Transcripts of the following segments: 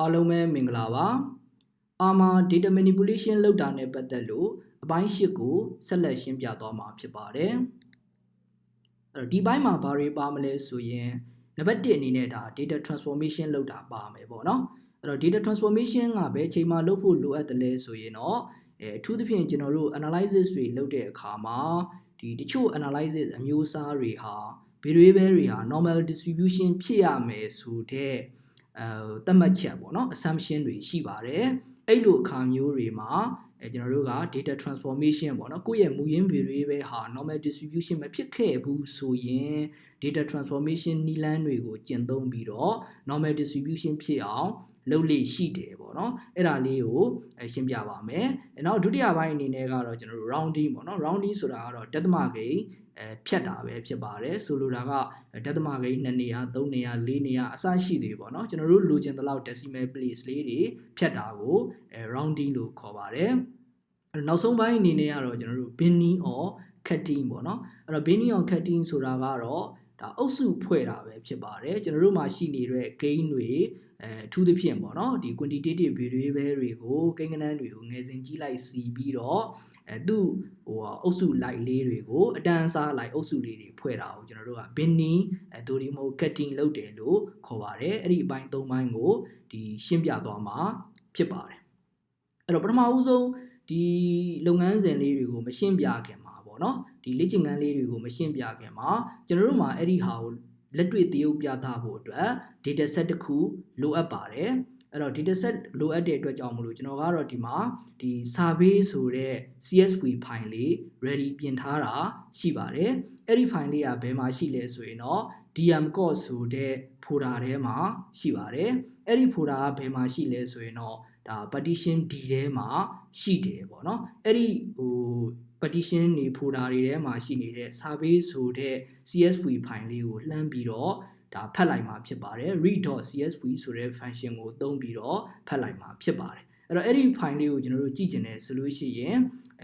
အားလုံးပဲမင်္ဂလာပါအာမှာ data manipulation လုပ်တာနဲ့ပတ်သက်လို့အပိုင်း၈ကိုဆက်လက်ရှင်းပြသွားမှာဖြစ်ပါတယ်အဲ့တော့ဒီပိုင်းမှာဘာတွေပါမလဲဆိုရင်နံပါတ်1အနေနဲ့ဒါ data transformation လုပ်တာပါမယ်ပေါ့နော်အဲ့တော့ data transformation ကပဲအချိန်မှာလုပ်ဖို့လိုအပ်တယ်လဲဆိုရင်တော့အထူးသဖြင့်ကျွန်တော်တို့ analysis တွေလုပ်တဲ့အခါမှာဒီတချို့ analysis အမျိုးအစားတွေဟာ variable တွေဟာ normal distribution ဖြစ်ရမယ်ဆိုတဲ့သတ်မှတ်ချက်ပေါ့နော် assumption တွေရှိပါတယ်အဲ့လိုအခါမျိုးတွေမှာကျွန်တော်တို့က data transformation ပေါ့နော်ကိုယ့်ရဲ့မူရင်း variable ဟာ normal distribution မဖြစ်ခဲ့ဘူးဆိုရင် data transformation နည်းလမ်းတွေကိုကျင့်သုံးပြီးတော့ normal distribution ဖြစ်အောင်လုပ်လေ့ရှိတယ်ပေါ့နော်အဲ့ဒါလေးကိုရှင်းပြပါမယ်နောက်ဒုတိယပိုင်းအနေနဲ့ကတော့ကျွန်တော်တို့ rounding ပေါ့နော် rounding ဆိုတာကတော့ဒသမဂိမ်းဖြတ်တာပဲဖြစ်ပါတယ်ဆိုလိုတာကဒသမဂိမ်း2နေရာ3နေရာ4နေရာအစရှိတွေပေါ့နော်ကျွန်တော်တို့လိုချင်တဲ့လောက် decimal place လေးတွေဖြတ်တာကိုrounding လို့ခေါ်ပါတယ်နောက်ဆုံးပိုင်းအနေနဲ့ကတော့ကျွန်တော်တို့ binning or cutting ပေါ့နော်အဲ့တော့ binning or cutting ဆိုတာကတော့ဒါအုပ်စုဖွဲ့တာပဲဖြစ်ပါတယ်ကျွန်တော်တို့မှာရှိနေတဲ့ gain တွေအထူးသဖြင့်ပေါ့နော်ဒီ quantitative variable တွေကိုကိန်းဂဏန်းတွေကိုငယ်စဉ်ကြီးလိုက်စီပြီးတော့သူ့အုပ်စုလိုက်လေးတွေကိုအတန်းစားလိုက်အုပ်စုလေးတွေဖွဲ့တာကိုကျွန်တော်တို့က binning ဒိုဒီမို cutting လုပ်တယ်လို့ခေါ်ပါတယ်အဲ့ဒီအပိုင်း၃ပိုင်းကိုဒီရှင်းပြသွားမှာဖြစ်ပါတယ်အဲ့တော့ပထမဦးဆုံးဒီလုပ်ငန်းစဉ်လေးတွေကိုမရှင်းပြခင်မှာပေါ့နော်ဒီလေ့ကျင့်ခန်းလေးတွေကိုမရှင်းပြခင်မှာကျွန်တော်တို့မှာအဲ့ဒီဟာကိုလက်တွေ့သရုပ်ပြသဖို့အတွက် data set တစ်ခုလိုအပ်ပါတယ်အဲ့တော့ data set လိုအပ်တဲ့အတွက်ကြောင့်မလို့ကျွန်တော်ကတော့ဒီမှာဒီ survey ဆိုတဲ့ CSV file လေး ready ပြင်ထားတာရှိပါတယ်အဲ့ဒီ file လေးကဘယ်မှာရှိလဲဆိုရင်တော့ dmcode ဆိုတဲ့ folder ထဲမှာရှိပါတယ်အဲ့ဒီ folder ကဘယ်မှာရှိလဲဆိုရင်တော့ဒါ partition D ထဲမှာရှိတယ်ပေါ့နော်အဲ့ဒီpartition တွေ folder တွေထဲမှာရှိနေတဲ့ survey ဆိုတဲ့ CSV file လေးကိုလှမ်းပြီးတော့ဒါဖတ်လိုက်မှာဖြစ်ပါတယ် read.csv ဆိုတဲ့ function ကိုသုံးပြီးတော့ဖတ်လိုက်မှာဖြစ်ပါတယ်အဲ့တော့အဲ့ဒီ file လေးကိုကျွန်တော်တို့ကြည့်ကျင်တယ်ဆိုလို့ရှိရင်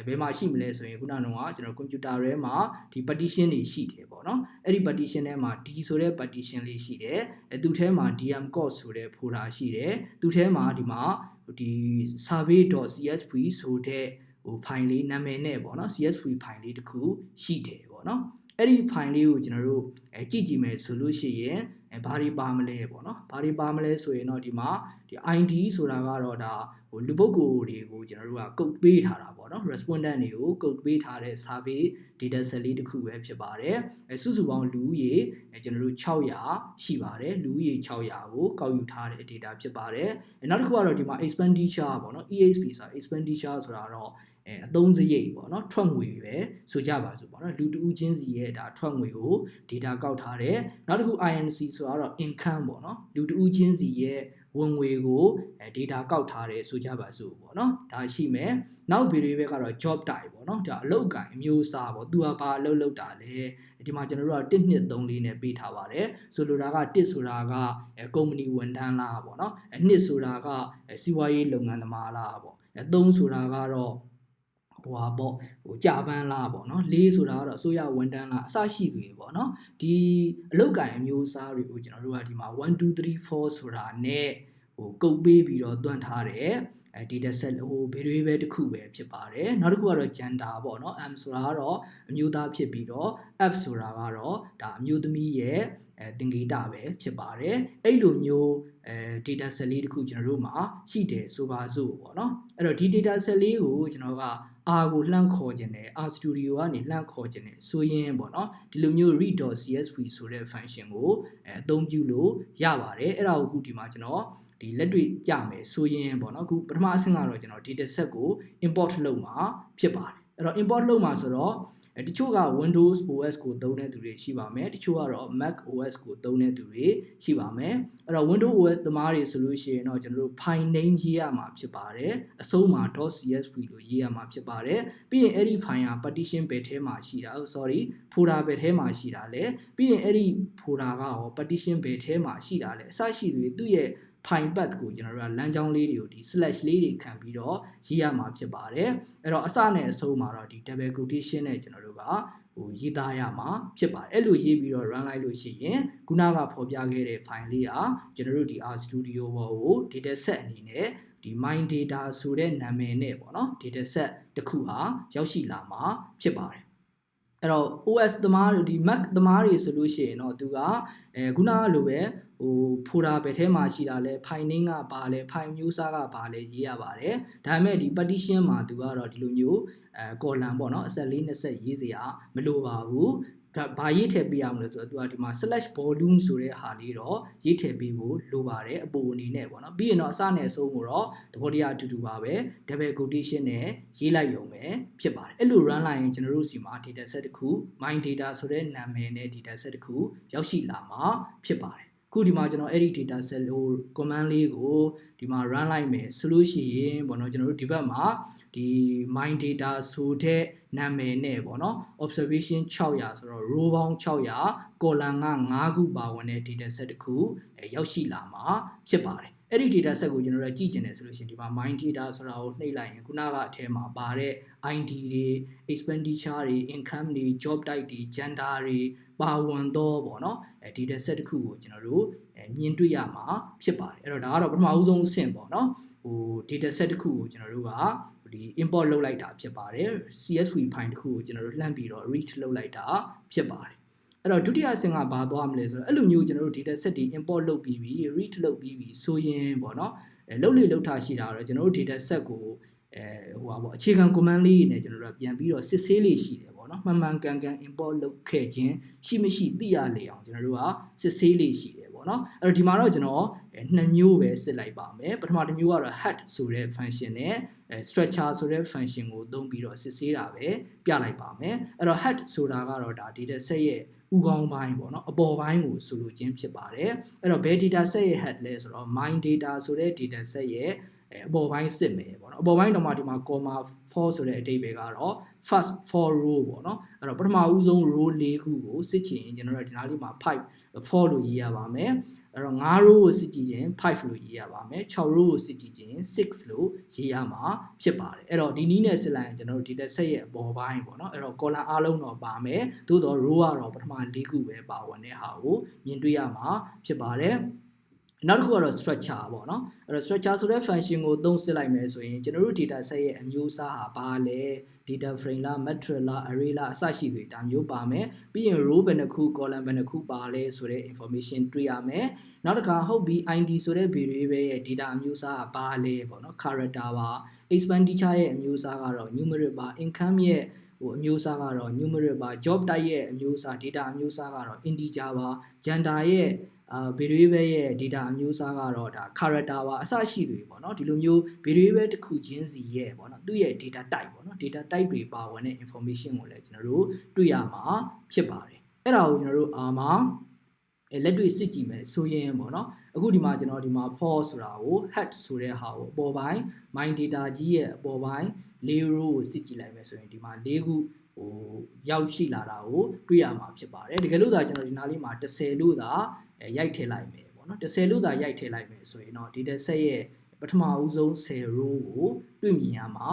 ဘယ်မှာရှိမလဲဆိုရင်ခုနကတော့ကျွန်တော် computer ထဲမှာဒီ partition တွေရှိတယ်ပေါ့နော်အဲ့ဒီ partition ထဲမှာ D ဆိုတဲ့ partition လေးရှိတယ်သူ့ထဲမှာ dmcode ဆိုတဲ့ folder ရှိတယ်သူ့ထဲမှာဒီမှာဒီ survey.csv ဆိုတဲ့file လေးနာမည်နဲ့ပေါ့နော် CSV file လေးတစ်ခုရှိတယ်ပေါ့နော်အဲ့ဒီ file လေးကိုကျွန်တော်တို့ကြည့်ကြည့်မယ်ဆိုလို့ရှိရင်ဘာတွေပါမလဲပေါ့နော်ဘာတွေပါမလဲဆိုရင်တော့ဒီမှာဒီ ID ဆိုတာကတော့ဒါလူပုဂ္ဂိုလ်တွေကိုကျွန်တော်တို့က code ပေးထားတာပေါ့နော် respondent တွေကို code ပေးထားတဲ့ survey data set လေးတစ်ခုပဲဖြစ်ပါတယ်စုစုပေါင်းလူဦးရေကျွန်တော်တို့600ရှိပါတယ်လူဦးရေ600ကိုကောက်ယူထားတဲ့ data ဖြစ်ပါတယ်နောက်တစ်ခုကတော့ဒီမှာ expenditure ပေါ့နော် EXP ဆိုတာ expenditure ဆိုတာတော့အသုံးစရိတ်ပေါ့နော်ထွက်ငွေပဲဆိုကြပါစို့ပေါ့နော်လူတဦးချင်းစီရဲ့ဒါထွက်ငွေကို data ကောက်ထားတယ်နောက်တစ်ခု INC ဆိုတာတော့ income ပေါ့နော်လူတဦးချင်းစီရဲ့ဝင်ငွေကို data ကောက်ထားတယ်ဆိုကြပါစို့ပေါ့နော်ဒါရှိမယ်နောက် variable ကတော့ job type ပေါ့နော်ဒါအလုပ်ကိုင်အမျိုးအစားပေါ့သူကဘာအလုပ်လုပ်တာလဲဒီမှာကျွန်တော်တို့က1 2 3လေးနဲ့ပေးထားပါတယ်ဆိုလိုတာက1ဆိုတာကကုမ္ပဏီဝန်ထမ်းလားပေါ့နော်2ဆိုတာကစီးပွားရေးလုပ်ငန်းသမားလားပေါ့3ဆိုတာကတော့ကြာပန်းလားပေါ့နော်4ဆိုတာကတော့အစိုးရဝန်ထမ်းလားအစရှိတွေပေါ့နော်ဒီအလုပ်ကိုင်အမျိုးအစားတွေကိုကျွန်တော်တို့ကဒီမှာ1 2 3 4ဆိုတာနဲ့ကုတ်ပေးပြီးတော့တွန်းထားတယ်data set variable တစ်ခုပဲဖြစ်ပါတယ်နောက်တစ်ခုကတော့ gender ပေါ့နော် m ဆိုတာကတော့အမျိုးသားဖြစ်ပြီးတော့ f ဆိုတာကတော့ဒါအမျိုးသမီးရဲ့သင်္ကေတပဲဖြစ်ပါတယ်အဲ့လိုမျိုးdata set လေးတစ်ခုကျွန်တော်တို့မှာရှိတယ်ဆိုပါစို့ပေါ့နော်အဲ့တော့ဒီ data set လေးကိုကျွန်တော်က R ကိုလှမ်းခေါ်ခြင်းနဲ့ R Studio ကနေလှမ်းခေါ်ခြင်းနဲ့ဆိုရင်ပေါ့နော်ဒီလိုမျိုး read.csv ဆိုတဲ့ function ကိုအသုံးပြုလို့ရပါတယ်အဲ့ဒါကိုခုဒီမှာကျွန်တော်ဒီလက်တွေ့ပြမယ်ဆိုရင်ပေါ့နော်ခုပထမအဆင့်ကတော့ကျွန်တော် data set ကို import လုပ်မှာဖြစ်ပါတယ်အဲ့တော့ import လုပ်မှာဆိုတော့တချို့က Windows OS ကိုသုံးတဲ့သူတွေရှိပါမယ်တချို့ကတော့ Mac OS ကိုသုံးတဲ့သူတွေရှိပါမယ်အဲ့တော့ Windows OS သမားတွေဆိုလို့ရှိရင်တော့ကျွန်တော်တို့ file name ရေးရမှာဖြစ်ပါတယ်အဆုံးမှာ .csv လို့ရေးရမှာဖြစ်ပါတယ်ပြီးရင်အဲ့ဒီ file က partition ဘယ်ထဲမှာရှိတာ folder ဘယ်ထဲမှာရှိတာလဲပြီးရင်အဲ့ဒီ folder ကရော partition ဘယ်ထဲမှာရှိတာလဲအစရှိတွေသူ့ရဲ့file path ကိုကျွန်တော်တို့ကလမ်းကြောင်းလေးတွေကိုဒီ slash လေးတွေခံပြီးတော့ရေးရမှာဖြစ်ပါတယ်အဲ့တော့အစနဲ့အဆုံးမှာတော့ဒီ double quotation နဲ့ကျွန်တော်တို့က ရေးသားရမှာဖြစ်ပါတယ်အဲ့လိုရေးပြီးတော့ run လိုက်လို့ရှိရင်ခုနကဖော်ပြခဲ့တဲ့ file လေးဟာကျွန်တော်တို့ဒီ RStudio ပေါ်ကို data set အနေနဲ့ဒီ my data ဆိုတဲ့နာမည်နဲ့ပေါ့နော် data set တစ်ခုဟာရောက်ရှိလာမှာဖြစ်ပါတယ်အဲ့တော့ OS သမားတွေဒီ Mac သမားတွေဆိုလို့ရှိရင်တော့သူကခုနကလိုပဲfolder ဘယ်ထဲမှာရှိတာလဲ file name ကဘာလဲ file မျိုးစားကဘာလဲရေးရပါတယ်ဒါပေမဲ့ဒီ partition မှာသူကတော့ဒီလိုမျိုးcolumn ပေါ့နော်အဆက်လေး20ရေးစရာမလိုပါဘူးဒါဘာရေးထည့်ပေးရမလဲဆိုတော့သူကဒီမှာ /volume ဆိုတဲ့ဟာလေးတော့ရေးထည့်ပေးဖို့လိုပါတယ်အပိုအနေနဲ့ပေါ့နော်ပြီးရင်တော့အစနဲ့အဆုံးကိုတော့သဘောတရားအတူတူပါပဲ double quotation နဲ့ရေးလိုက်ရုံပဲဖြစ်ပါတယ်အဲ့လို run လိုက်ရင်ကျွန်တော်တို့စီမှာ data set တစ်ခု my data ဆိုတဲ့နာမည်နဲ့ data set တစ်ခုရောက်ရှိလာမှာဖြစ်ပါတယ်ခုဒီမှာကျွန်တော်အဲ့ဒီ data set ကို command လေးကိုဒီမှာ run လိုက်မယ်ဆိုလို့ရှိရင်ပေါ့နော်ကျွန်တော်တို့ဒီဘက်မှာဒီ my data ဆိုတဲ့နာမည်နဲ့ပေါ့နော် observation 600ဆိုတော့ row ပေါင်း600 column က5ခုပါဝင်တဲ့ data set တစ်ခုရောက်ရှိလာမှာဖြစ်ပါတယ်အဲ့ဒီ data set ကိုကျွန်တော်တို့ကြည့်ကျင်တယ်ဆိုလို့ရှိရင်ဒီမှာ my data ဆိုတာကိုနှိပ်လိုက်ရင်ခုနကအထဲမှာပါတဲ့ ID တွေ expenditure တွေ income တွေ job type တွေ gender တွေပါဝင်တော့ပေါ့နော်data set တစ်ခုကိုကျွန်တော်တို့မြင်တွေ့ရမှာဖြစ်ပါတယ်အဲ့တော့ဒါကတော့ပထမဦးဆုံးအဆင့်ပေါ့နော်data set တစ်ခုကိုကျွန်တော်တို့ကဒီ import လုပ်လိုက်တာဖြစ်ပါတယ် CSV file တစ်ခုကိုကျွန်တော်တို့လှမ်းပြီးတော့ read လုပ်လိုက်တာဖြစ်ပါတယ်အဲ့တော့ဒုတိယအဆင့်ကဘာသွားမလဲဆိုတော့အဲ့လိုမျိုးကျွန်တော်တို့ data set တွေ import လုပ်ပြီးပြီ read လုပ်ပြီးပြီဆိုရင်ပေါ့နော်လုပ်လေလုပ်ထားရှိတာတော့ကျွန်တော်တို့ data set ကိုပေါ့အခြေခံ command လေးတွေနဲ့ကျွန်တော်တို့ပြန်ပြီးတော့စစ်ဆေးလေးရှိတယ်ပေါ့နော်မှန်မှန်ကန်ကန် import လုပ်ခဲ့ခြင်းရှိမရှိသိရလေအောင်ကျွန်တော်တို့ကစစ်ဆေးလေးရှိတယ်ပေါ့နော်အဲ့တော့ဒီမှာတော့ကျွန်တော်နှစ်မျိုးပဲစစ်လိုက်ပါမယ်ပထမတစ်မျိုးကတော့ head ဆိုတဲ့ function နဲ့structure ဆိုတဲ့ function ကိုသုံးပြီးတော့စစ်ဆေးတာပဲပြလိုက်ပါမယ်အဲ့တော့ head ဆိုတာကတော့ဒါ data set ရဲ့ဥကောင်းပိုင်းပေါ့နော်အပေါ်ပိုင်းကိုဆိုလိုခြင်းဖြစ်ပါတယ်အဲ့တော့ဘယ် data set ရဲ့ head လဲဆိုတော့ my data ဆိုတဲ့ data set ရဲ့အပေါ်ပိုင်းစစ်မယ်ပေါ့နော်အပေါ်ပိုင်းတော့မှဒီမှာ comma 4ဆိုတဲ့အဓိပ္ပာယ်ကတော့ first 4 row ပေါ့နော်အဲ့တော့ပထမဦးဆုံး row 4ခုကိုစစ်ချင်ကျွန်တော်တို့ဒီနားလေးမှာ4လို့ရေးရပါမယ်အဲ့တော့5 row ကိုစစ်ကြည့်ခြင်း5လို့ရေးရပါမယ်6 row ကိုစစ်ကြည့်ခြင်း6လို့ရေးရမှာဖြစ်ပါတယ်အဲ့တော့ဒီနည်းနဲ့စစ်လိုက်ရင်ကျွန်တော်တို့ data set ရဲ့အပေါ်ပိုင်းပေါ့နော်အဲ့တော့ column အားလုံးတော့ပါမယ်သို့တော့ row ကတော့ပထမ4ခုပဲပါဝင်တဲ့ဟာကိုမြင်တွေ့ရမှာဖြစ်ပါတယ်နောက်တစ်ခုကတော့ structure ပေါ့နော်အဲ့တော့ structure ဆိုတဲ့ function ကိုသုံးစစ်လိုက်မယ်ဆိုရင်ကျွန်တော်တို့ data set ရဲ့အမျိုးအစားဟာဘာလဲ data frame လား matrix လား array လားအစရှိတွေဒါမျိုးပါမယ်ပြီးရင် row ဘယ်နှခု column ဘယ်နှခုပါလဲဆိုတဲ့ information တွေ့ရမယ်နောက်တစ်ခါဟုတ်ပြီ id ဆိုတဲ့ variable ရဲ့ data အမျိုးအစားကဘာလဲပေါ့နော် character ပါ expenditure ရဲ့အမျိုးအစားကတော့ numeric ပါ income ရဲ့အမျိုးအစားကတော့ numeric ပါ job type ရဲ့အမျိုးအစား data အမျိုးအစားကတော့ integer ပါ gender ရဲ့variable ရဲ့ data အမျိုးအစားကတော့ဒါ character ပါအစရှိတွေပေါ့နော်ဒီလိုမျိုး variable တစ်ခုချင်းစီရဲ့ပေါ့နော်သူ့ရဲ့ data type ပေါ့နော် data type တွေပါဝင်တဲ့ information ကိုလည်းကျွန်တော်တို့တွေ့ရမှာဖြစ်ပါတယ်အဲ့ဒါကိုကျွန်တော်တို့မှာလက်တွေ့စစ်ကြည့်မယ်ဆိုရင်ပေါ့နော်အခုဒီမှာကျွန်တော်ဒီမှာ for ဆိုတာကို head ဆိုတဲ့ဟာကိုအပေါ်ပိုင်း my data ကြီးရဲ့အပေါ်ပိုင်း4 row ကိုစစ်ကြည့်လိုက်မယ်ဆိုရင်ဒီမှာ4ခုရောက်ရှိလာတာကိုတွေ့ရမှာဖြစ်ပါတယ်တကယ်လို့ဒါကျွန်တော်ဒီနားလေးမှာ10လို့သာရိုက်ထည့်လိုက်မယ်ပေါ့နော်10လို့သာရိုက်ထည့်လိုက်မယ်ဆိုရင်တော့ data set ရဲ့ပထမဦးဆုံး10 row ကိုတွေ့မြင်ရမှာ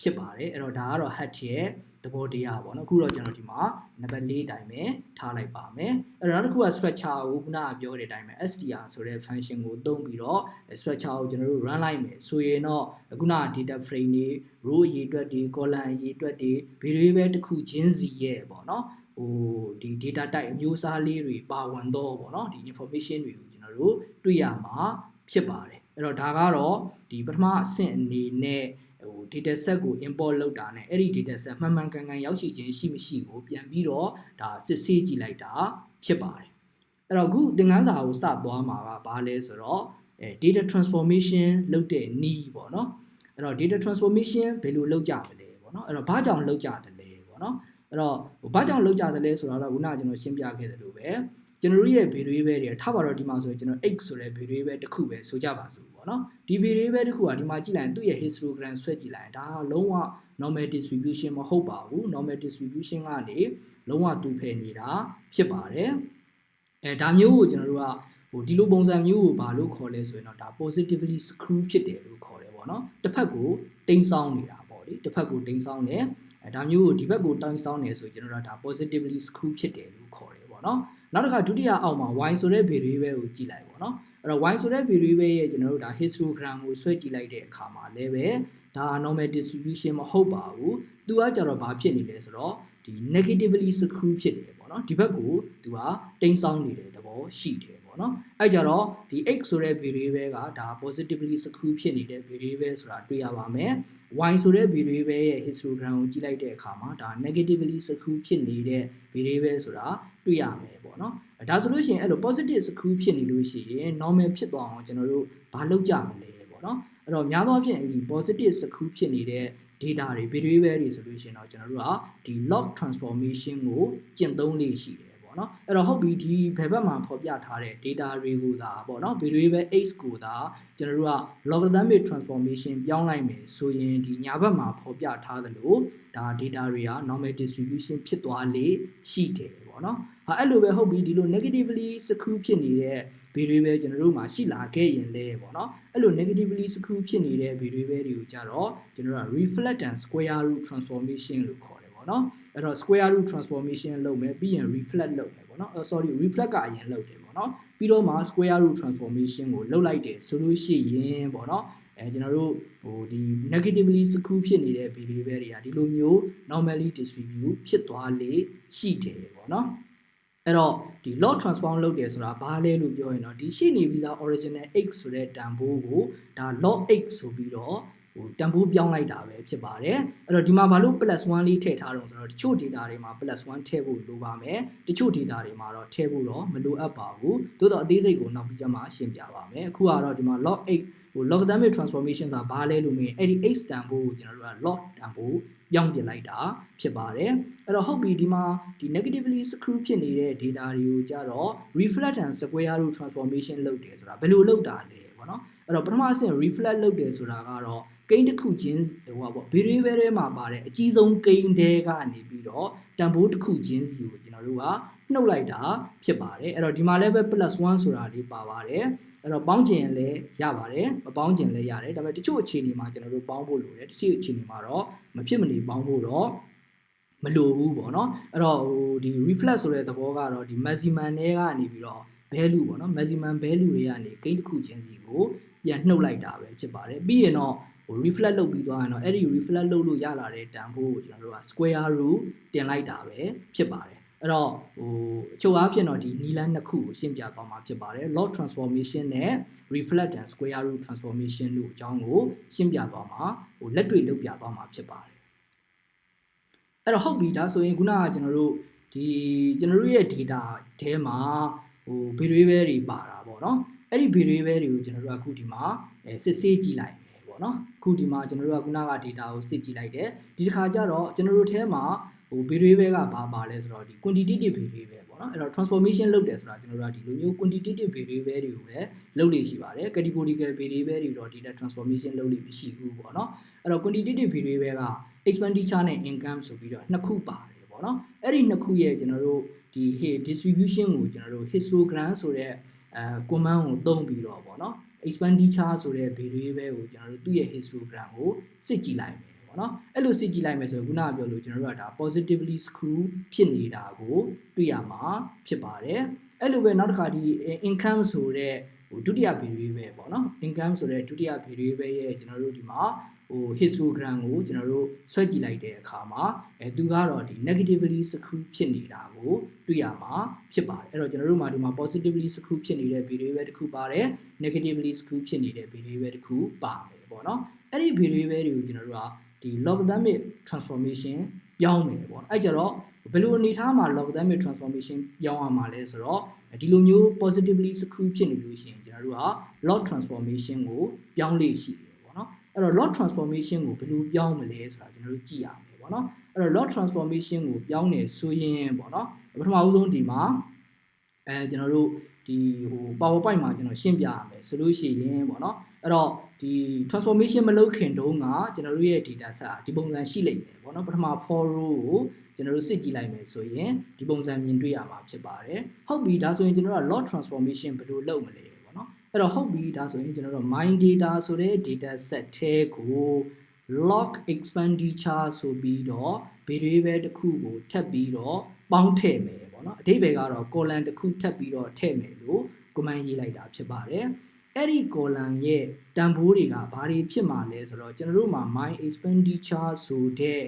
ဖြစ်ပါတယ်အဲ့တော့ဒါကတော့ head ရဲ့သဘောတရားပေါ့နော်အခုတော့ကျွန်တော်ဒီမှာနံပါတ်4အတိုင်းပဲထားလိုက်ပါမယ်အဲ့တော့နောက်တစ်ခုက structure ကိုခုနကပြောတဲ့အတိုင်းပဲ str ဆိုတဲ့ function ကိုသုံးပြီးတော့ structure ကိုကျွန်တော်တို့ run လိုက်မယ်ဆိုရင်တော့ခုနက data frame တွေ row အရေအတွက်တွေ column အရေအတွက်တွေ variable တစ်ခုချင်းစီရဲ့ပေါ့နော်ဒီ data type အမျိုးအစားလေးတွေပါဝင်တော့ပေါ့နော်ဒီ information တွေကိုကျွန်တော်တို့တွေ့ရမှာဖြစ်ပါတယ်အဲ့တော့ဒါကတော့ဒီပထမအဆင့်အနေနဲ့data set ကို import လုပ်တာနဲ့အဲ့ဒီ data set မှန်မှန်ကန်ကန်ရောက်ရှိခြင်းရှိမရှိကိုပြန်ပြီးတော့ဒါစစ်ဆေးကြည့်လိုက်တာဖြစ်ပါတယ်အဲ့တော့အခုသင်ခန်းစာကိုစသွားမှာကဘာလဲဆိုတော့ data transformation လုပ်တဲ့နည်းပေါ့နော်အဲ့တော့ data transformation ဘယ်လိုလုပ်ကြမလဲပေါ့နော်အဲ့တော့ဘာကြောင့်လုပ်ကြတယ်လဲပေါ့နော်အဲ့တော့ဘာကြောင့်လုပ်ကြတယ်လဲဆိုတော့ခုနကကျွန်တော်ရှင်းပြခဲ့သလိုပဲကျွန်တော်တို့ရဲ့ variable တွေထားပါတော့ဒီမှာဆိုရင်ကျွန်တော် x ဆိုတဲ့ variable တစ်ခုပဲဆိုကြပါစို့ပေါ့နော်ဒီ variable တစ်ခုကဒီမှာကြည့်လိုက်ရင်သူ့ရဲ့ histogram ဆွဲကြည့်လိုက်ရင်ဒါလုံးဝ normal distribution မဟုတ်ပါဘူး normal distribution ကနေလုံးဝတွေ့ဖယ်နေတာဖြစ်ပါတယ်ဒါမျိုးကိုကျွန်တော်တို့ကဒီလိုပုံစံမျိုးကိုဘာလို့ခေါ်လဲဆိုရင်တော့ဒါ positively screw ဖြစ်တယ်လို့ခေါ်တယ်ပေါ့နော်တစ်ဖက်ကိုတိမ်းဆောင်းနေတာပေါ့လေတစ်ဖက်ကိုတိမ်းဆောင်းတယ် ဒါမျိုးကိုဒီဘက်ကိုတောင်းဆောင်းနေဆိုကျွန်တော်တို့ဒါ positively screw ဖြစ်တယ်လို့ခေါ်တယ်ပေါ့နော်နောက်တစ်ခါဒုတိယအောက်မှာ y ဆိုတဲ့ variable ကိုကြည့်လိုက်ပေါ့နော်အဲ့တော့ y ဆိုတဲ့ variable ရဲ့ကျွန်တော်တို့ဒါ histogram ကိုဆွဲကြည့်လိုက်တဲ့အခါမှာလည်းပဲဒါ normal distribution မဟုတ်ပါဘူးသူကကြတော့ဘာဖြစ်နေလဲဆိုတော့ဒီ negatively screw ဖြစ်တယ်ပေါ့နော်ဒီဘက်ကိုသူကတိမ်းဆောင်းနေတဲ့သဘောရှိတယ်ပေါ့နော်အဲ့ကြတော့ဒီ x ဆိုတဲ့ variable ကဒါ positively screw ဖြစ်နေတဲ့ variable ဆိုတာတွေ့ရပါမယ် y ဆိုတဲ့ variable ရဲ့ histogram ကိုကြည့်လိုက်တဲ့အခါမှာဒါ negatively screw ဖြစ်နေတဲ့ variable ဆိုတာတွေ့ရမယ်ပေါ့နော်ဒါဆိုလို့ရှိရင်အဲ့လို positive screw ဖြစ်နေလို့ရှိရင် normal ဖြစ်သွားအောင်ကျွန်တော်တို့ဘာလုပ်ကြမလဲပေါ့နော်အဲ့တော့များသောအားဖြင့်ဒီ positive screw ဖြစ်နေတဲ့ data တွေ variable တွေဆိုလို့ရှိရင်တော့ကျွန်တော်တို့ကဒီ log transformation ကိုကျင့်သုံးလေးရှိတယ်ပေါ့နော်အဲ့တော့ဟုတ်ပြီဒီဘယ်ဘက်မှာဖော်ပြထားတဲ့ data တွေကိုသာပေါ့နော် variable x ကိုသာကျွန်တော်တို့က logarithmic transformation ပြောင်းလိုက်မယ်ဆိုရင်ဒီညာဘက်မှာဖော်ပြထားသလိုဒါ data တွေက normal distribution ဖြစ်သွားလေရှိတယ်ပေါ့နော်ဟာအဲ့လိုပဲဟုတ်ပြီဒီလို negatively screw ဖြစ်နေတဲ့ variable ကျွန်တော်တို့မှာရှိလာခဲ့ရင်လဲပေါ့နော်အဲ့လို negatively screw ဖြစ်နေတဲ့ variable တွေကိုကြတော့ကျွန်တော်တို့က reflect and square root transformation လို့ခေါ်တယ်ပေါ့နော်အဲ့တော့ square root transformation လုပ်မယ်ပြီးရင် reflect လုပ်မယ်ပေါ့နော်sorry reflect ကအရင်လုပ်တယ်ပေါ့နော်ပြီးတော့မှ square root transformation ကိုလုပ်လိုက်တယ်ဆိုလို့ရှိရင်ပေါ့နော်ကျွန်တော်တို့ဒီ negatively screw ဖြစ်နေတဲ့ variable တွေကဒီလိုမျိုး normally distribute ဖြစ်သွားလေရှိတယ်ပေါ့နော်အဲ့တော့ဒီ log transform လုပ်တယ်ဆိုတာဘာလဲလို့ပြောရင်တော့ဒီရှိနေပြီးသား original x ဆိုတဲ့တန်ဖိုးကိုဒါ log x ဆိုပြီးတော့တန်ဖိုးပြောင်းလိုက်တာပဲဖြစ်ပါတယ်အဲ့တော့ဒီမှာဘာလို့ +1 လေးထည့်ထားတော့ဆိုတော့တချို့ data တွေမှာ +1 ထည့်ဖို့လိုပါမယ်တချို့ data တွေမှာတော့ထည့်ဖို့တော့မလိုအပ်ပါဘူးသို့တော့အသေးစိတ်ကိုနောက်ပြီးမှရှင်းပြပါမယ်အခုကတော့ဒီမှာ log x logarithmic transformation ဆိုတာဘာလဲလို့မြင်အဲ့ဒီ x တန်ဖိုးကိုကျွန်တော်တို့က log တန်ဖိုးပြောင်းပြလိုက်တာဖြစ်ပါတယ်အဲ့တော့ဟုတ်ပြီဒီမှာဒီ negatively screw ဖြစ်နေတဲ့ data တွေကိုကြတော့ reflect and square root transformation လုပ်တယ်ဆိုတာဘယ်လိုလုပ်တာလဲပေါ့နော်အဲ့တော့ပထမအဆင့် reflect လုပ်တယ်ဆိုတာကတော့ကိန်းတစ်ခုချင်းဟိုပါပေါ့ variable ထဲမှာပါတဲ့အကြီးဆုံးကိန်းတွေကနေပြီးတော့တန်ဖိုးတစ်ခုချင်းစီကိုကျွန်တော်တို့ကနှုတ်လိုက်တာဖြစ်ပါတယ်အဲ့တော့ဒီမှာလည်းပဲ +1 ဆိုတာလေးပါပါတယ်အဲ့တော့ပေါင်းကျင်လည်းရပါတယ်မပေါင်းကျင်လည်းရတယ်ဒါပေမဲ့တချို့အခြေအနေမှာကျွန်တော်တို့ပေါင်းဖို့လိုတယ်တချို့အခြေအနေမှာတော့မဖြစ်မနေပေါင်းဖို့တော့မလိုဘူးပေါ့နော်အဲ့တော့ဒီ reflex ဆိုတဲ့သဘောကတော့ဒီ maximum တွေကနေပြီးတော့ value ပေါ့နော် maximum value တွေကနေကိန်းတစ်ခုချင်းစီကိုပြန်နှုတ်လိုက်တာပဲဖြစ်ပါတယ်ပြီးရင်တော့reflect လုပ်ပြီးသွားရင်တော့အဲ့ဒီ reflect လုပ်လို့ရလာတဲ့တန်ဖိုးကိုကျွန်တော်တို့က square root တင်လိုက်တာပဲဖြစ်ပါတယ်အဲ့တော့အချုပ်အားဖြင့်တော့ဒီနီလန်းနှစ်ခုကိုရှင်းပြသွားမှာဖြစ်ပါတယ် log transformation နဲ့ reflect and square root transformation တို့အကြောင်းကိုရှင်းပြသွားမှာလက်တွေ့လုပ်ပြသွားမှာဖြစ်ပါတယ်အဲ့တော့ဟုတ်ပြီဒါဆိုရင်ခုနကကျွန်တော်တို့ရဲ့ data ထဲမှာvariable တွေပါတာပေါ့နော်အဲ့ဒီ variable တွေကိုကျွန်တော်တို့ကအခုဒီမှာစစ်ဆေးကြည့်လိုက်ပေါ့နော်အခုဒီမှာကျွန်တော်တို့ကခုနက data ကိုစစ်ကြည့်လိုက်တယ်ဒီတစ်ခါကျတော့ကျွန်တော်တို့ထဲမှာvariable ကဘာပါလဲဆိုတော့ဒီ quantitative variable ပေါ့နော်အဲ့တော့ transformation လုပ်တယ်ဆိုတာကျွန်တော်တို့ကဒီလိုမျိုး quantitative variable တွေကိုပဲလုပ်လို့ရှိပါတယ် categorical variable တွေတော့ data transformation လုပ်လို့မရှိဘူးပေါ့နော်အဲ့တော့ quantitative variable က expenditure နဲ့ income ဆိုပြီးတော့နှစ်ခုပါတယ်ပေါ့နော်အဲ့ဒီနှစ်ခုရဲ့ကျွန်တော်တို့ဒီ distribution ကိုကျွန်တော်တို့ histogram ဆိုတဲ့command ကိုသုံးပြီးတော့ပေါ့နော် expenditure ဆိုတဲ့ variable ကိုကျွန်တော်တို့သူ့ရဲ့ histogram ကိုစစ်ကြည့်လိုက်မယ်ပေါ့နော်အဲ့လိုစစ်ကြည့်လိုက်မယ်ဆိုရင်ခုနကပြောလို့ကျွန်တော်တို့ကဒါ positively screw ဖြစ်နေတာကိုတွေ့ရမှာဖြစ်ပါတယ်အဲ့လိုပဲနောက်တစ်ခါဒီ income ဆိုတဲ့ဒုတိယ variable ပေါ့နော် income ဆိုတဲ့ဒုတိယ variable ရဲ့ကျွန်တော်တို့ဒီမှာhistogram ကိုကျွန်တော်တို့ဆွဲကြည့်လိုက်တဲ့အခါမှာသူကတော့ဒီ negatively screw ဖြစ်နေတာကိုတွေ့ရမှာဖြစ်ပါတယ်အဲ့တော့ကျွန်တော်တို့မှာဒီမှာ positively screw ဖြစ်နေတဲ့ variable တစ်ခုပါတယ် negatively screw ဖြစ်နေတဲ့ variable တစ်ခုပါမယ်ပေါ့နော်အဲ့ဒီ variable တွေကိုကျွန်တော်တို့ကဒီ logarithmic transformation ပြောင်းမယ်ပေါ့အဲ့ကြတော့ဘယ်လိုအနေထားမှာ logarithmic transformation ပြောင်းရမှာလဲဆိုတော့ဒီလိုမျိုး positively screw ဖြစ်နေလို့ရှိရင်ကျွန်တော်တို့က log transformation ကိုပြောင်းလေးရှိတယ်ပေါ့နော်အဲ့တော့ log transformation ကိုဘယ်လိုပြောင်းမလဲဆိုတာကျွန်တော်တို့ကြည့်ရမယ်ပေါ့နော်အဲ့တော့ log transformation ကိုပြောင်းနေဆိုရင်ပေါ့နော်ပထမဦးဆုံးဒီမှာကျွန်တော်တို့ဒီ PowerPoint မှာကျွန်တော်ရှင်းပြရမယ်ဆိုလို့ရှိရင်ပေါ့နော်အဲ့တော့ဒီ transformation မလုပ်ခင်တုန်းကကျွန်တော်တို့ရဲ့ data set ဒီပုံစံရှိလိမ့်မယ်ပေါ့နော်ပထမ for row ကိုကျွန်တော်တို့စစ်ကြည့်လိုက်မယ်ဆိုရင်ဒီပုံစံမြင်တွေ့ရမှာဖြစ်ပါတယ်ဟုတ်ပြီဒါဆိုရင်ကျွန်တော်တို့က log transformation ဘယ်လိုလုပ်မလဲပေါ့နော်အဲ့တော့ဟုတ်ပြီဒါဆိုရင်ကျွန်တော်တို့ my data ဆိုတဲ့ data set ထဲကို log expenditure ဆိုပြီးတော့ variable တစ်ခုကိုထပ်ပြီးတော့ပေါင်းထည့်မယ်ပေါ့နော်အဓိပ္ပာယ်ကတော့ column တစ်ခုထပ်ပြီးတော့ထည့်မယ်လို့ command ရေးလိုက်တာဖြစ်ပါတယ်အဲ့ဒီ column ရဲ့တန်ဖိုးတွေကဘာတွေဖြစ်မှာလဲဆိုတော့ကျွန်တော်တို့မှာ my expenditure ဆိုတဲ့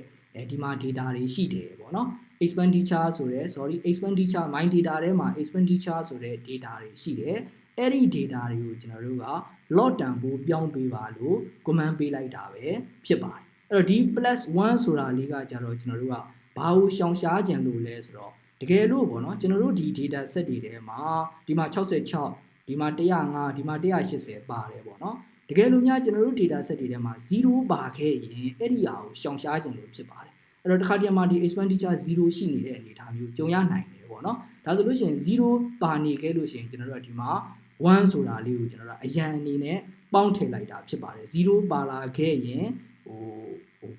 ဒီမှာ data တွေရှိတယ်ပေါ့နော် expenditure ဆိုတဲ့ expenditure my data ထဲမှာ expenditure ဆိုတဲ့ data တွေရှိတယ်အဲ့ဒီ data တွေကိုကျွန်တော်တို့က log တန်ဖိုးပြောင်းပေးပါလို့ command ပေးလိုက်တာပဲဖြစ်ပါတယ်အဲ့တော့ဒီ +1 ဆိုတာလေးကကြတော့ကျွန်တော်တို့ကဘာကိုရှောင်ရှားကြံလို့လဲဆိုတော့တကယ်လို့ပေါ့နော်ကျွန်တော်တို့ဒီ data set တွေထဲမှာဒီမှာ66ဒီမှာ105ဒီမှာ180ပါတယ်ပေါ့နော်တကယ်လို့များကျွန်တော်တို့ data set တွေထဲမှာ0ပါခဲ့ရင်အဲ့ဒီဟာကိုရှောင်ရှားကြံလို့ဖြစ်ပါတယ်အဲ့တော့တစ်ခါတည်းမှာဒီ expenditure 0ရှိနေတဲ့အနေအထားမျိုးကြုံရနိုင်တယ်ပေါ့နော်ဒါဆိုလို့ရှိရင်0ပါနေခဲ့လို့ရှိရင်ကျွန်တော်တို့ကဒီမှာ1ဆိုတာလေးကိုကျွန်တော်တို့အရန်အနေနဲ့ပေါင်းထည့်လိုက်တာဖြစ်ပါတယ်0ပါလာခဲ့ရင်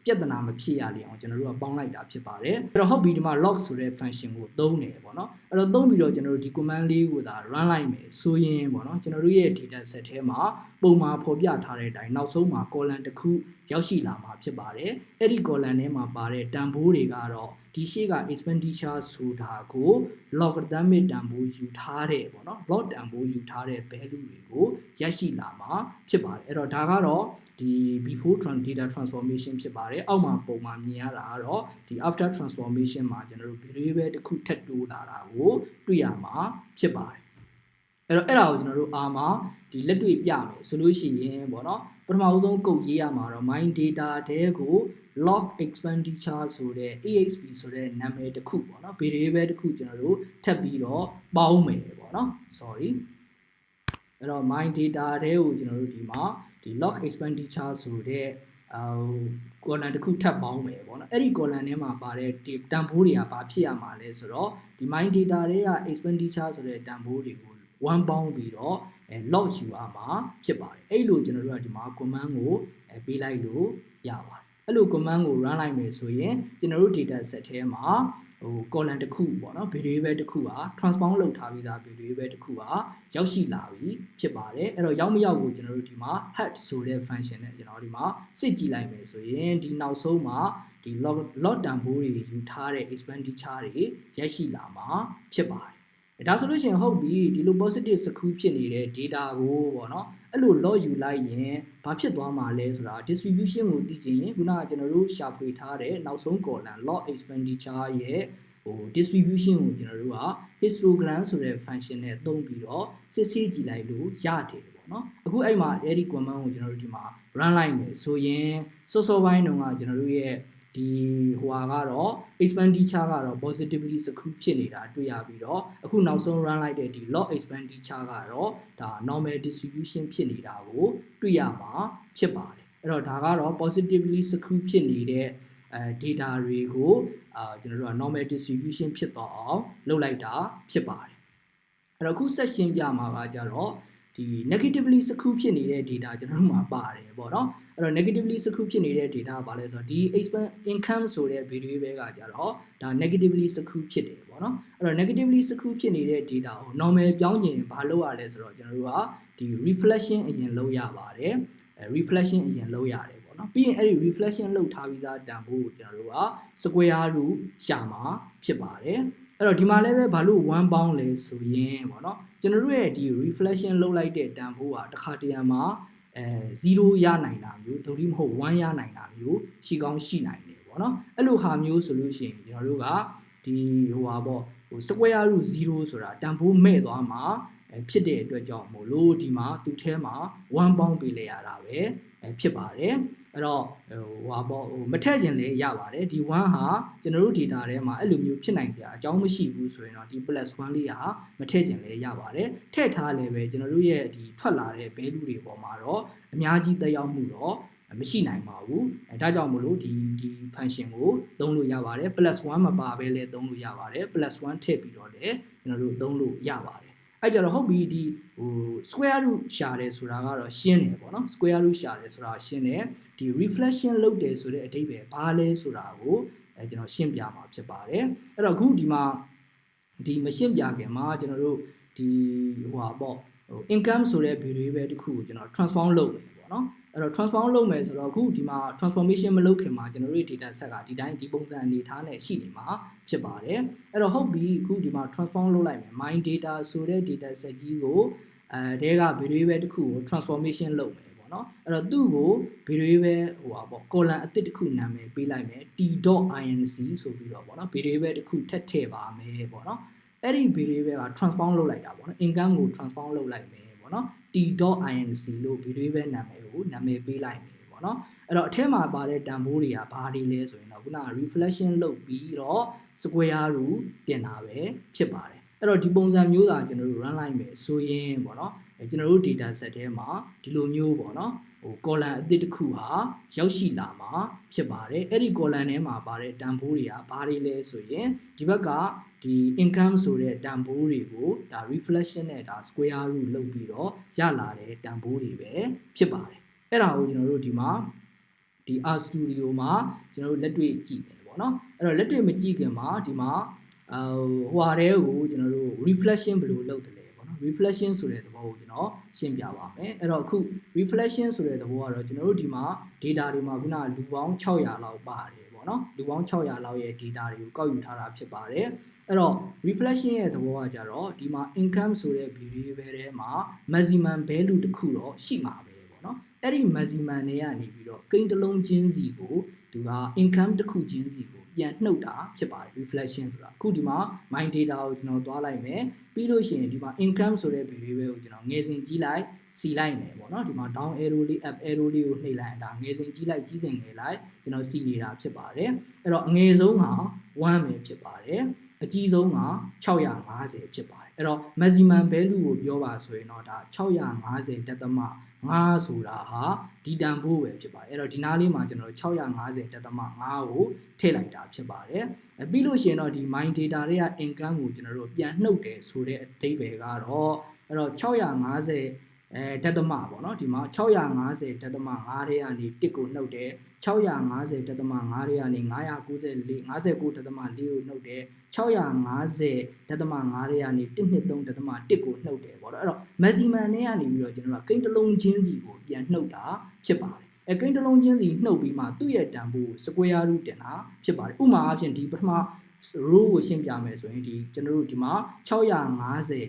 ပြဿနာမဖြစ်ရလေအောင်ကျွန်တော်တို့ကပေါင်းလိုက်တာဖြစ်ပါတယ်အဲ့တော့ဟုတ်ပြီဒီမှာ log ဆိုတဲ့ function ကိုသုံးတယ်ပေါ့နော်အဲ့တော့သုံးပြီးတော့ကျွန်တော်တို့ဒီ command လေးကိုသာ run လိုက်မယ်ဆိုရင်ပေါ့နော်ကျွန်တော်တို့ရဲ့ data set ထဲမှာပုံမှာဖော်ပြထားတဲ့အတိုင်းနောက်ဆုံးမှာ column တစ်ခုရောက်ရှိလာမှာဖြစ်ပါတယ်အဲ့ဒီ column ထဲမှာပါတဲ့တန်ဖိုးတွေကတော့ဒီရှေ့က expenditure ဆိုတာကို logarithmic တန်ဖိုးယူထားတဲ့ပေါ့နော် log တန်ဖိုးယူထားတဲ့ value တွေကိုရရှိလာမှာဖြစ်ပါတယ်အဲ့တော့ဒါကတော့ဒီ before data transformation ဖြစ်ပါတယ်အောက်မှာပုံမှာမြင်ရတာကတော့ဒီ after transformation မှာကျွန်တော်တို့ variable တစ်ခုထပ်တိုးလာတာကိုတွေ့ရမှာဖြစ်ပါတယ်အဲ့တော့အဲ့ဒါကိုကျွန်တော်တို့အားမှာဒီလက်တွေ့ပြမယ်ဆိုလို့ရှိရင်ပေါ့နော်ပထမဆုံးကုတ်ရေးရမှာတော့ my data တဲကို log expenditure ဆိုတဲ့ exp ဆိုတဲ့နာမည်တစ်ခုပေါ့နော် variable တစ်ခုကျွန်တော်တို့ထပ်ပြီးတော့ပေါင်းမယ်ပေါ့နော် sorry အဲ့တော့ my data တဲကိုကျွန်တော်တို့ဒီမှာဒီ log expenditure ဆိုတဲ့ column တစ်ခုထပ်ပေါင်းမယ်ပေါ့နော်အဲ့ဒီ column ထဲမှာပါတဲ့ဒီတန်ဖိုးတွေကဘာဖြစ်ရမှာလဲဆိုတော့ဒီ my data တွေက expenditure ဆိုတဲ့တန်ဖိုးတွေကို1ပေါင်းပြီးတော့log ယူရမှာဖြစ်ပါတယ်အဲ့လိုကျွန်တော်တို့ကဒီမှာ command ကိုပေးလိုက်လို့ရပါတယ်အဲ့လို command ကို run လိုက်မယ်ဆိုရင်ကျွန်တော်တို့ data set ထဲမှာcolumn တစ်ခုပေါ့နော် variable တစ်ခုက transform လုပ်ထားပြီးသား variable တစ်ခုကရောက်ရှိလာပြီဖြစ်ပါတယ်အဲ့တော့ရောက်မရောက်ကိုကျွန်တော်တို့ဒီမှာ head ဆိုတဲ့ function နဲ့ကျွန်တော်ဒီမှာစစ်ကြည့်လိုက်မယ်ဆိုရင်ဒီနောက်ဆုံးမှာဒီ log တန်ဖိုးတွေယူထားတဲ့ expenditure တွေရရှိလာမှာဖြစ်ပါတယ်ဒါဆိုလို့ရှိရင်ဟုတ်ပြီဒီလို positive skew ဖြစ်နေတဲ့ data ကိုပေါ့နော်အဲ့လို log ယူလိုက်ရင်ဘာဖြစ်သွားမှာလဲဆိုတာ distribution ကိုသိချင်ရင်ခုနကကျွန်တော်တို့ရှာဖွေထားတဲ့နောက်ဆုံး column log expenditure ရဲ့distribution ကိုကျွန်တော်တို့က histogram ဆိုတဲ့ function နဲ့သုံးပြီးတော့စစ်ဆေးကြည့်လိုက်လို့ရတယ်ပေါ့နော်အခုအဲ့မှာအဲ့ဒီ command ကိုကျွန်တော်တို့ဒီမှာ run လိုက်မယ်ဆိုရင်စောပိုင်းတုန်းကကျွန်တော်တို့ရဲ့ဒီဟိုဟာကတော့ expenditure ကတော့ positively skew ဖြစ်နေတာတွေ့ရပြီးတော့အခုနောက်ဆုံး run လိုက်တဲ့ဒီ log expenditure ကတော့ဒါ normal distribution ဖြစ်နေတာကိုတွေ့ရမှာဖြစ်ပါတယ်အဲ့တော့ဒါကတော့ positively skew ဖြစ်နေတဲ့ data တွေကိုကျွန်တော်တို့က normal distribution ဖြစ်သွားအောင်လုပ်လိုက်တာဖြစ်ပါတယ်အဲ့တော့အခု section ပြမှာကကြတော့ဒီ negatively skew ဖြစ်နေတဲ့ data ကျွန်တော်တို့မှာပါတယ်ပေါ့နော်အဲ့တော့ negatively skew ဖြစ်နေတဲ့ data ကဘာလဲဆိုတော့ဒီ income ဆိုတဲ့ variable ကကြတော့ဒါ negatively skew ဖြစ်တယ်ပေါ့နော်အဲ့တော့ negatively skew ဖြစ်နေတဲ့ data ကို normal ပြောင်းခြင်းဘာလုပ်ရလဲဆိုတော့ကျွန်တော်တို့ကဒီ reflection အရင်လုပ်ရပါတယ်reflection အရင်လုပ်ရတယ်ပေါ့နော်ပြီးရင်အဲ့ဒီ reflection လုပ်ထားပြီးသားတန်ဖိုးကိုကျွန်တော်တို့က square root ရှာမှာဖြစ်ပါတယ်အဲ့တော့ဒီမှာလည်းပဲဘာလို့1ပေါင်းလဲဆိုရင်ပေါ့နော်ကျွန်တော်တို့ရဲ့ဒီ reflection လုပ်လိုက်တဲ့တန်ဖိုးကတစ်ခါတရံမှာ0ရနိုင်တာမျိုးဒုတိယမဟုတ်1ရနိုင်တာမျိုးရှိကောင်းရှိနိုင်တယ်ပေါ့နော်အဲ့လိုဟာမျိုးဆိုလို့ရှိရင်ကျွန်တော်တို့ကဒီဟိုပါပေါ့square root 0ဆိုတာတန်ဖိုးမဲ့သွားမှာဖြစ်တဲ့အတွက်ကြောင့်မို့လို့ဒီမှာသူ့ထဲမှာ1ပေါင်းပေးလိုက်ရတာပဲဖြစ်ပါတယ်အဲ့တော့ဟိုဟာပေါ့မထည့်ခြင်းလည်းရပါတယ်ဒီ1ဟာကျွန်တော်တို့ data ထဲမှာအဲ့လိုမျိုးဖြစ်နိုင်စရာအကြောင်းမရှိဘူးဆိုရင်တော့ဒီ +1 လေးဟာမထည့်ခြင်းလည်းရပါတယ်ထည့်ထားလည်းပဲကျွန်တော်တို့ရဲ့ဒီထွက်လာတဲ့ value တွေပေါ်မှာတော့အများကြီးသက်ရောက်မှုတော့မရှိနိုင်ပါဘူးဒါကြောင့်မို့လို့ဒီ function ကိုသုံးလို့ရပါတယ် +1 မပါဘဲလည်းသုံးလို့ရပါတယ် +1 ထည့်ပြီးတော့လည်းကျွန်တော်တို့သုံးလို့ရပါတယ်အဲ့ကြတော့ဟုတ်ပြီဒီsquare root ရှာတယ်ဆိုတာကတော့ရှင်းတယ်ပေါ့နော် square root ရှာတယ်ဆိုတာရှင်းတယ်ဒီ reflection လုပ်တယ်ဆိုတဲ့အဓိပ္ပာယ်ဘာလဲဆိုတာကိုကျွန်တော်ရှင်းပြမှာဖြစ်ပါတယ်အဲ့တော့အခုဒီမှာဒီမရှင်းပြခင်မှာကျွန်တော်တို့ဒီဟိုဟာပေါ့income ဆိုတဲ့ variable တစ်ခုကိုကျွန်တော် transform လုပ်မယ်ပေါ့နော် အဲ့တော့ transform လုပ်မယ်ဆိုတော့အခုဒီမှာ transformation မလုပ်ခင်မှာကျွန်တော်တို့ data set ကဒီတိုင်းဒီပုံစံအနေထားနဲ့ရှိနေမှာဖြစ်ပါတယ်အဲ့တော့ဟုတ်ပြီအခုဒီမှာ transform လုပ်လိုက်မယ် my data ဆိုတဲ့ data set ကြီးကိုတဲက variable တစ်ခုကို transformation လုပ်မယ်ပေါ့နော်အဲ့တော့သူ့ကို variable ဟိုပါပေါ့ column အသစ်တစ်ခုနာမည်ပေးလိုက်မယ် t.inc ဆိုပြီးတော့ပေါ့နော် variable တစ်ခုထပ်ထည့်ပါမယ်ပေါ့နော်အဲ့ဒီ variable က transform လုပ်လိုက်တာပေါ့နော် income ကို transform လုပ်လိုက်မယ်ပေါ့နော် t.inc လို့ variable နာမည်ကိုနာမည်ပေးလိုက်မယ်ပေါ့နော်အဲ့တော့အထက်မှာပါတဲ့တန်ဖိုးတွေကဘာတွေလဲဆိုရင်တော့ခုနက reflection လုပ်ပြီးတော့ square root တင်တာပဲဖြစ်ပါတယ်အဲ့တော့ဒီပုံစံမျိုးသာကျွန်တော်တို့ run လိုက်မယ်ဆိုရင်ပေါ့နော်ကျွန်တော်တို့ data set ထဲမှာဒီလိုမျိုးပေါ့နော်ဟို column အသစ်တစ်ခုဟာရောက်ရှိလာမှာဖြစ်ပါတယ်အဲ့ဒီ column ထဲမှာပါတဲ့တန်ဖိုးတွေကဘာတွေလဲဆိုရင်ဒီဘက်ကဒီ income ဆိုတဲ့တန်ဖိုးတွေကိုဒါ reflection နဲ့ဒါ square root လုပ်ပြီးတော့ရလာတဲ့တန်ဖိုးတွေပဲဖြစ်ပါတယ်အဲ့ဒါကိုကျွန်တော်တို့ဒီမှာဒီ R Studio မှာကျွန်တော်တို့လက်တွေ့ကြည့်တယ်ပေါ့နော်အဲ့တော့လက်တွေ့မကြည့်ခင်မှာဒီမှာဟိုဟာတွေကိုကျွန်တော်တို့ reflection ဘယ်လိုလုပ်တယ်လဲပေါ့နော် reflection ဆိုတဲ့သဘောကိုကျွန်တော်ရှင်းပြပါမယ်အဲ့တော့အခု reflection ဆိုတဲ့သဘောကတော့ကျွန်တော်တို့ဒီမှာ data တွေမှာခုနလူပေါင်း600လောက်ပါတယ်ပေါ့နော်လူပေါင်း600လောက်ရဲ့ data တွေကိုကောက်ယူထားတာဖြစ်ပါတယ်အဲ့တော့ reflection ရဲ့သဘောကကြတော့ဒီမှာ income ဆိုတဲ့ variable ထဲမှာ maximum value တစ်ခုတော့ရှိမှာပဲပေါ့နော်အဲ့ဒီ maximum တွေကနေပြီးတော့ကိန်းတစ်လုံးချင်းစီကိုသူက income တစ်ခုချင်းစီကိုပြန်နှုတ်တာဖြစ်ပါတယ် reflection ဆိုတာအခုဒီမှာ my data ကိုကျွန်တော်သွားလိုက်မယ်ပြီးလို့ရှိရင်ဒီမှာ income ဆိုတဲ့ variable ကိုကျွန်တော်ငယ်စဉ်ကြီးလိုက်စီလိုက်မယ်ပေါ့နော်ဒီမှာ down arrow လေး up arrow လေးကိုနှိပ်လိုက်ဒါငယ်စဉ်ကြီးလိုက်ကြီးစဉ်ငယ်လိုက်ကျွန်တော်စီနေတာဖြစ်ပါတယ်အဲ့တော့အငယ်ဆုံးက1ပဲဖြစ်ပါတယ်အကြီးဆုံးက650ဖြစ်ပါတယ်အဲ့တော့ maximum value ကိုပြောပါဆိုရင်တော့ဒါ650.5ဆိုတာဟာဒီတန်ဖိုးပဲဖြစ်ပါတယ်အဲ့တော့ဒီနားလေးမှာကျွန်တော်650.5ကိုထည့်လိုက်တာဖြစ်ပါတယ်ပြီးလို့ရှိရင်တော့ဒီ my data တွေက income ကိုကျွန်တော်တို့ပြန်နှုတ်တယ်ဆိုတဲ့အဓိပ္ပာယ်ကတော့အဲ့တော့650ဒသမပေါ့နော်ဒီမှာ650.5ထဲကနေ1ကိုနှုတ်တယ်650.5ထဲကနေ994 59.4ကိုနှုတ်တယ်650.5ထဲကနေ123.1ကိုနှုတ်တယ်ပေါ့နော်အဲ့တော့ maximum နဲ့ကနေပြီးတော့ကျွန်တော်ကကိန်းတစ်လုံးချင်းစီကိုပြန်နှုတ်တာဖြစ်ပါတယ်ကိန်းတစ်လုံးချင်းစီနှုတ်ပြီးမှသူ့ရဲ့တန်ဖိုးကို square root တင်တာဖြစ်ပါတယ်ဥပမာအားဖြင့်ဒီပထမrow ကိုရှင်းပြမယ်ဆိုရင်ဒီကျွန်တော်တို့ဒီမှာ650.5ထဲ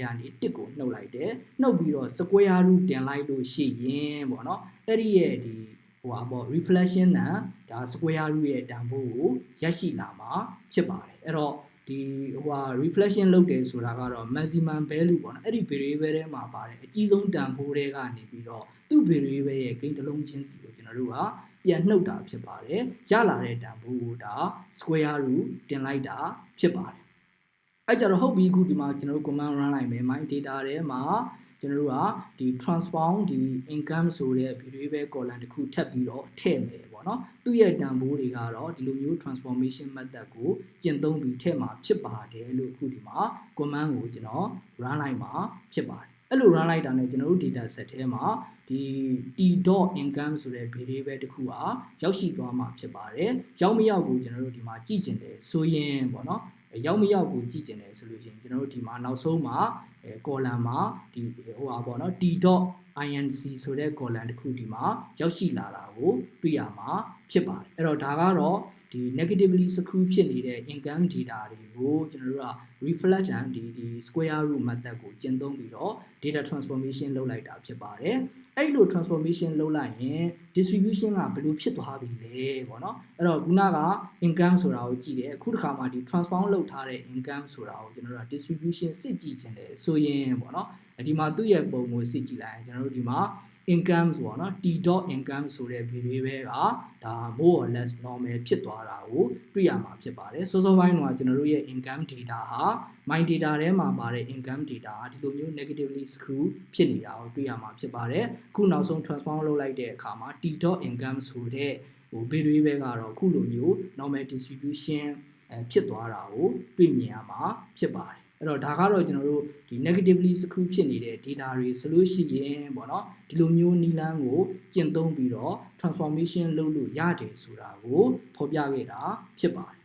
ကနေ1ကိုနှုတ်လိုက်တယ်နှုတ်ပြီးတော့ square root တင်လိုက်လို့ရှိရင်ပေါ့နော်အဲ့ဒီရဲ့ဒီဟိုပါပေါ့ reflection နဲ့ဒါ square root ရဲ့တန်ဖိုးကိုရရှိလာမှာဖြစ်ပါတယ်အဲ့တော့ဒီဟိုဟာ reflection လုပ်တယ်ဆိုတာကတော့ maximum value ပေါ့နော်အဲ့ဒီ variable ထဲမှာပါတယ်အကြီးဆုံးတန်ဖိုးတွေကနေပြီးတော့သူ့ variable ရဲ့ကိန်းတစ်လုံးချင်းစီကိုကျွန်တော်တို့ကပြန်နှုတ်တာဖြစ်ပါတယ်ရလာတဲ့တန်ဖိုးကိုဒါ square root တင်လိုက်တာဖြစ်ပါတယ်အဲ့ကြတော့ဟုတ်ပြီအခုဒီမှာကျွန်တော်တို့ command run လိုက်မယ် my data ထဲမှာကျွန်တော်တို့ကဒီ transform ဒီ income ဆိုတဲ့ variable column တစ်ခုထပ်ပြီးတော့ထည့်မယ်ပေါ့နော်သူ့ရဲ့တန်ဖိုးတွေကတော့ဒီလိုမျိုး transformation method ကိုကျင့်သုံးပြီးထည့်မှာဖြစ်ပါတယ်လို့အခုဒီမှာ command ကိုကျွန်တော် run လိုက်မှာဖြစ်ပါတယ်အဲ့လို run လိုက်တာနဲ့ကျွန်တော်တို့ data set ထဲမှာဒီ t.income ဆိုတဲ့ variable တစ်ခုဟာရောက်ရှိသွားမှာဖြစ်ပါတယ်ရောက်မရောက်ကိုကျွန်တော်တို့ဒီမှာကြည့်ကျင်တယ်ဆိုရင်ပေါ့နော်ရောက်မရောက်ကိုကြည့်ကျင်တယ်ဆိုလို့ရှိရင်ကျွန်တော်တို့ဒီမှာနောက်ဆုံးမှာcolumn မှာဒီဟိုပါပေါ့နော် t.inc ဆိုတဲ့ column တစ်ခုဒီမှာရောက်ရှိလာတာကိုတွေ့ရမှာဖြစ်ပါတယ်အဲ့တော့ဒါကတော့ဒီ negatively skew ဖြစ်နေတဲ့ income data တွေကိုကျွန်တော်တို့က reflect and ဒီ square root method ကိုကျင့်သုံးပြီးတော့ data transformation လုပ်လိုက်တာဖြစ်ပါတယ်အဲ့လို transformation လုပ်လိုက်ရင် distribution ကဘယ်လိုဖြစ်သွားပြီလဲပေါ့နော်အဲ့တော့ခုနက income ဆိုတာကိုကြည့်တယ်အခုတစ်ခါမှဒီ transform လုပ်ထားတဲ့ income ဆိုတာကိုကျွန်တော်တို့က distribution စစ်ကြည့်ခြင်းတယ်ဆိုရင်ပေါ့နော်ဒီမှာသူ့ရဲ့ပုံကိုစစ်ကြည့်လိုက်ရင်ကျွန်တော်တို့ဒီမှာ income ဆိုတော့เนาะ t.income ဆိုတဲ့ variable ကဒါ more or less normal ဖြစ်သွားတာကိုတွေ့ရမှာဖြစ်ပါတယ်စောစောပိုင်းတော့ကျွန်တော်တို့ရဲ့ income data ဟာ my data ထဲမှာပါတဲ့ income data ဒီလိုမျိုး negatively skew ဖြစ်နေတာကိုတွေ့ရမှာဖြစ်ပါတယ်အခုနောက်ဆုံး transform လုပ်လိုက်တဲ့အခါမှာ t.income ဆိုတဲ့ဟို variable ကတော့အခုလိုမျိုး normal distribution ဖြစ်သွားတာကိုတွေ့မြင်ရမှာဖြစ်ပါတယ်အဲ့တော့ဒါကတော့ကျွန်တော်တို့ဒီ negatively skew ဖြစ်နေတဲ့ data တွေဆိုလို့ရှိရင်ပေါ့နော်ဒီလိုမျိုးနီလန်းကိုကျင့်သုံးပြီးတော့ transformation လုပ်လို့ရတယ်ဆိုတာကိုဖော်ပြခဲ့တာဖြစ်ပါတယ်